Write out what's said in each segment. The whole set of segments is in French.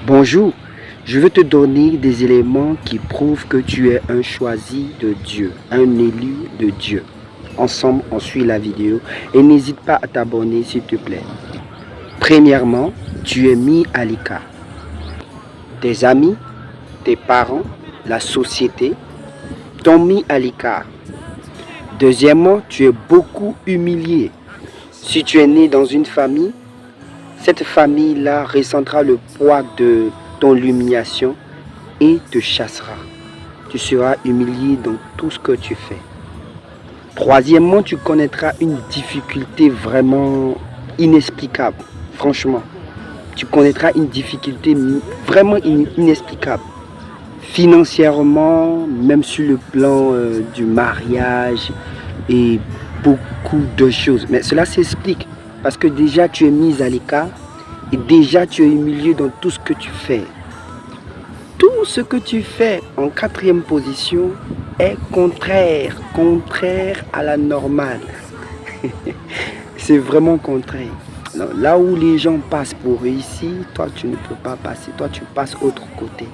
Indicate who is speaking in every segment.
Speaker 1: Bonjour, je veux te donner des éléments qui prouvent que tu es un choisi de Dieu, un élu de Dieu. Ensemble, on suit la vidéo et n'hésite pas à t'abonner s'il te plaît. Premièrement, tu es mis à l'écart. Tes amis, tes parents, la société t'ont mis à l'écart. Deuxièmement, tu es beaucoup humilié. Si tu es né dans une famille, cette famille-là ressentira le poids de ton humiliation et te chassera. Tu seras humilié dans tout ce que tu fais. Troisièmement, tu connaîtras une difficulté vraiment inexplicable. Franchement, tu connaîtras une difficulté vraiment inexplicable. Financièrement, même sur le plan du mariage et beaucoup de choses. Mais cela s'explique parce que déjà tu es mis à l'écart et déjà tu es humilié dans tout ce que tu fais. Tout ce que tu fais en quatrième position est contraire à la normale. C'est vraiment contraire. Alors, là où les gens passent pour réussir, toi tu ne peux pas passer, toi tu passes autre côté.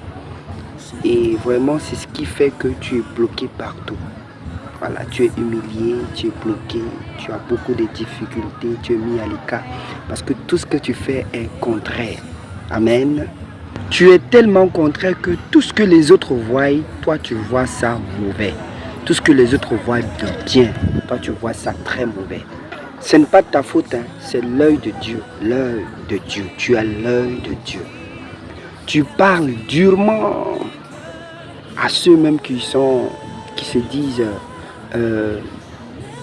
Speaker 1: Et vraiment c'est ce qui fait que tu es bloqué partout. Voilà, tu es humilié, tu es bloqué, tu as beaucoup de difficultés, tu es mis à l'écart. Parce que tout ce que tu fais est contraire. Amen. Tu es tellement contraire que tout ce que les autres voient, toi tu vois ça mauvais. Tout ce que les autres voient de bien, toi tu vois ça très mauvais. Ce n'est pas de ta faute, hein, c'est l'œil de Dieu. L'œil de Dieu. Tu as l'œil de Dieu. Tu parles durement à ceux même qui se disent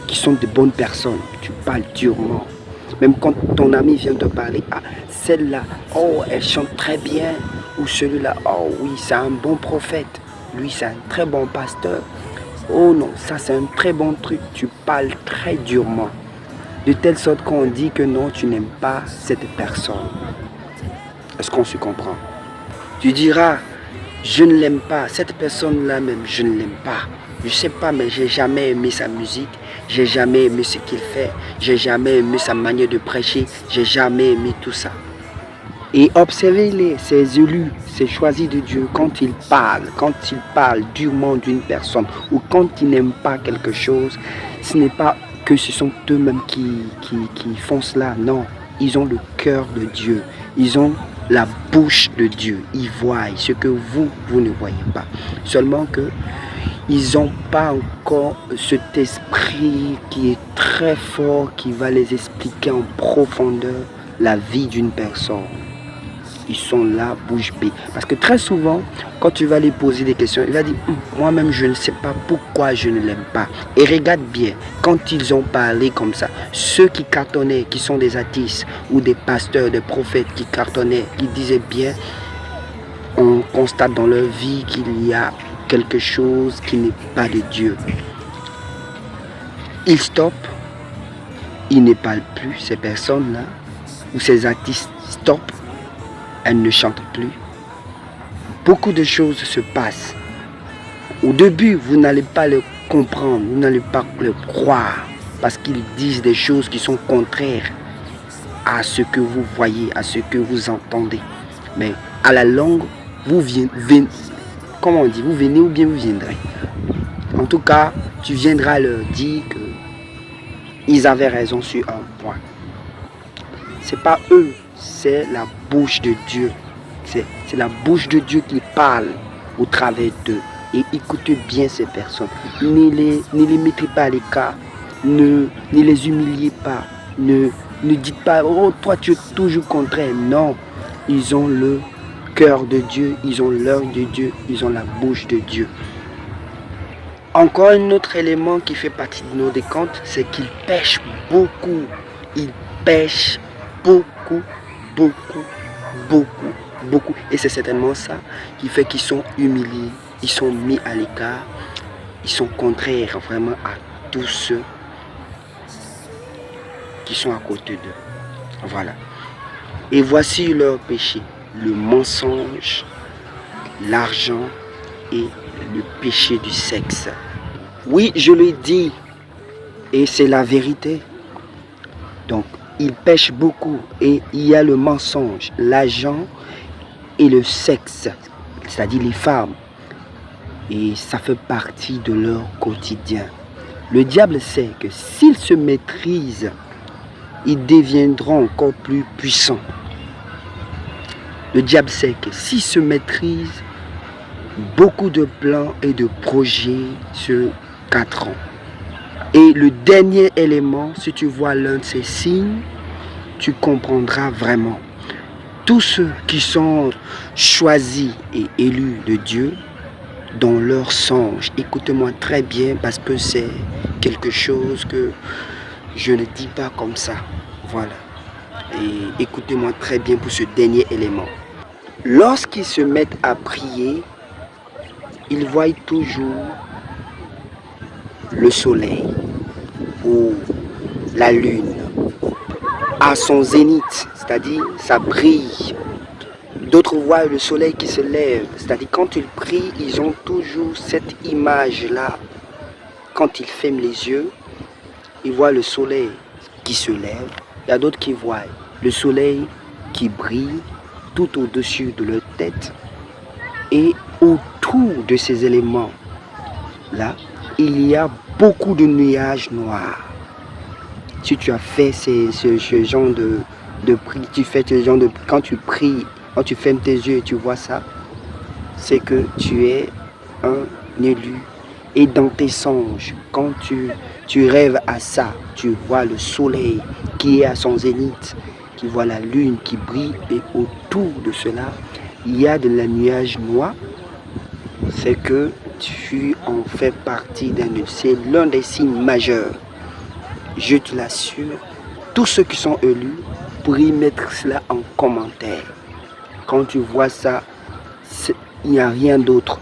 Speaker 1: qui sont de bonnes personnes. Tu parles durement. Même quand ton ami vient te parler, ah, celle-là, oh, elle chante très bien. Ou celui-là, oh oui, c'est un bon prophète. Lui, c'est un très bon pasteur. Oh non, ça c'est un très bon truc. Tu parles très durement. De telle sorte qu'on dit que non, tu n'aimes pas cette personne. Est-ce qu'on se comprend? Tu diras, je ne l'aime pas. Cette personne-là même, je ne l'aime pas. Je sais pas, mais j'ai jamais aimé sa musique. J'ai jamais aimé ce qu'il fait. J'ai jamais aimé sa manière de prêcher. J'ai jamais aimé tout ça. Et observez-les, ces élus, ces choisis de Dieu, quand ils parlent durement d'une personne ou quand ils n'aiment pas quelque chose, ce n'est pas que ce sont eux-mêmes qui font cela. Non, ils ont le cœur de Dieu. Ils ont la bouche de Dieu. Ils voient ce que vous ne voyez pas. Seulement que ils n'ont pas encore cet esprit qui est très fort, qui va les expliquer en profondeur la vie d'une personne. Ils sont là, bouche bée. Parce que très souvent, quand tu vas les poser des questions, il va dire, moi-même, je ne sais pas pourquoi je ne l'aime pas. Et regarde bien, quand ils ont parlé comme ça, ceux qui cartonnaient, qui sont des artistes ou des pasteurs, des prophètes qui cartonnaient, qui disaient bien, on constate dans leur vie qu'il y a quelque chose qui n'est pas de Dieu. Ils stoppent, ils ne parlent plus, ces personnes-là, ou ces artistes stoppent, elles ne chantent plus. Beaucoup de choses se passent. Au début, vous n'allez pas le comprendre, vous n'allez pas le croire, parce qu'ils disent des choses qui sont contraires à ce que vous voyez, à ce que vous entendez. Mais à la longue, vous venez, comment on dit, vous venez ou bien vous viendrez. En tout cas, tu viendras leur dire qu'ils avaient raison sur un point. C'est pas eux, c'est la bouche de Dieu. C'est la bouche de Dieu qui parle au travers d'eux. Et écoutez bien ces personnes. Ne les mettez pas à l'écart. Ne les humiliez pas. Ne dites pas, oh toi tu es toujours contraire. Non, ils ont le cœur de Dieu, ils ont l'œil de Dieu, ils ont la bouche de Dieu. Encore un autre élément qui fait partie de nos décomptes, c'est qu'ils pêchent beaucoup. Ils pêchent beaucoup. Et c'est certainement ça qui fait qu'ils sont humiliés, ils sont mis à l'écart, ils sont contraires vraiment à tous ceux qui sont à côté d'eux. Voilà. Et voici leur péché, le mensonge, l'argent et le péché du sexe. Oui, je le dis, et c'est la vérité. Donc, ils pêchent beaucoup et il y a le mensonge, l'argent et le sexe, c'est-à-dire les femmes. Et ça fait partie de leur quotidien. Le diable sait que s'ils se maîtrisent, ils deviendront encore plus puissants. Le diable sait que s'ils se maîtrisent, beaucoup de plans et de projets se cadreront. Et le dernier élément, si tu vois l'un de ces signes, tu comprendras vraiment. Tous ceux qui sont choisis et élus de Dieu, dans leurs songes, écoutez-moi très bien parce que c'est quelque chose que je ne dis pas comme ça. Voilà. Et écoutez-moi très bien pour ce dernier élément. Lorsqu'ils se mettent à prier, ils voient toujours le soleil ou la lune à son zénith, c'est-à-dire ça brille. D'autres voient le soleil qui se lève, c'est-à-dire quand ils prient, ils ont toujours cette image-là. Quand ils ferment les yeux, ils voient le soleil qui se lève. Il y a d'autres qui voient le soleil qui brille tout au-dessus de leur tête. Et autour de ces éléments-là, il y a beaucoup de nuages noirs. Si tu as fait ce genre de prière, tu fais ce genre de quand tu pries, quand tu fermes tes yeux et tu vois ça, c'est que tu es un élu. Et dans tes songes, quand tu rêves à ça, tu vois le soleil qui est à son zénith, qui voit la lune qui brille et autour de cela, il y a de la nuage noir. C'est que tu en fais partie c'est l'un des signes majeurs. Je te l'assure, tous ceux qui sont élus pourraient mettre cela en commentaire. Quand tu vois ça, il n'y a rien d'autre.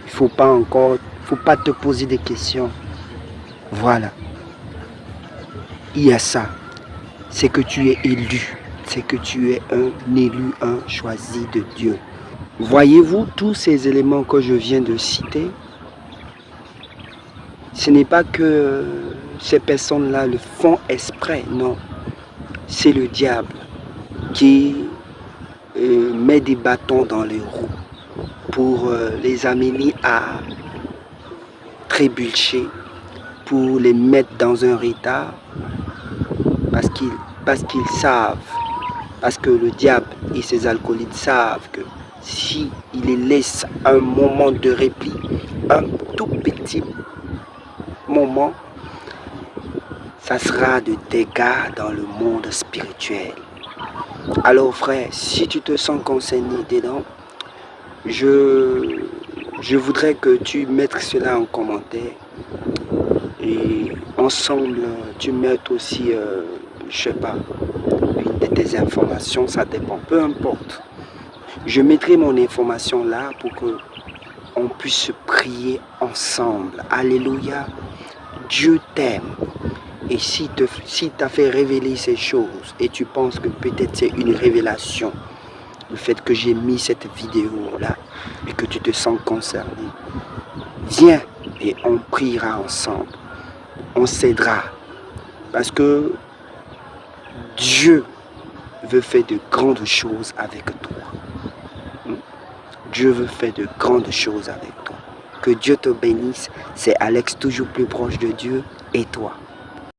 Speaker 1: Il faut pas te poser des questions. Voilà. Il y a ça. C'est que tu es élu. C'est que tu es un élu, un choisi de Dieu. Voyez-vous tous ces éléments que je viens de citer? Ce n'est pas que ces personnes-là le font exprès, non. C'est le diable qui met des bâtons dans les roues pour les amener à trébucher, pour les mettre dans un retard, parce qu'ils savent, parce que le diable et ses alcoolites savent que si il les laisse un moment de répit, un tout petit moment, ça sera de dégâts dans le monde spirituel. Alors frère, si tu te sens concerné dedans, je voudrais que tu mettes cela en commentaire et ensemble tu mettes aussi, je sais pas, une de tes informations, ça dépend, peu importe. Je mettrai mon information là pour que on puisse prier ensemble. Alléluia. Dieu t'aime. Et si t'a fait révéler ces choses et tu penses que peut-être c'est une révélation, le fait que j'ai mis cette vidéo là et que tu te sens concerné, viens et on priera ensemble. On s'aidera. Parce que Dieu veut faire de grandes choses avec toi. Dieu veut faire de grandes choses avec toi. Que Dieu te bénisse. C'est Alex, toujours plus proche de Dieu, et toi.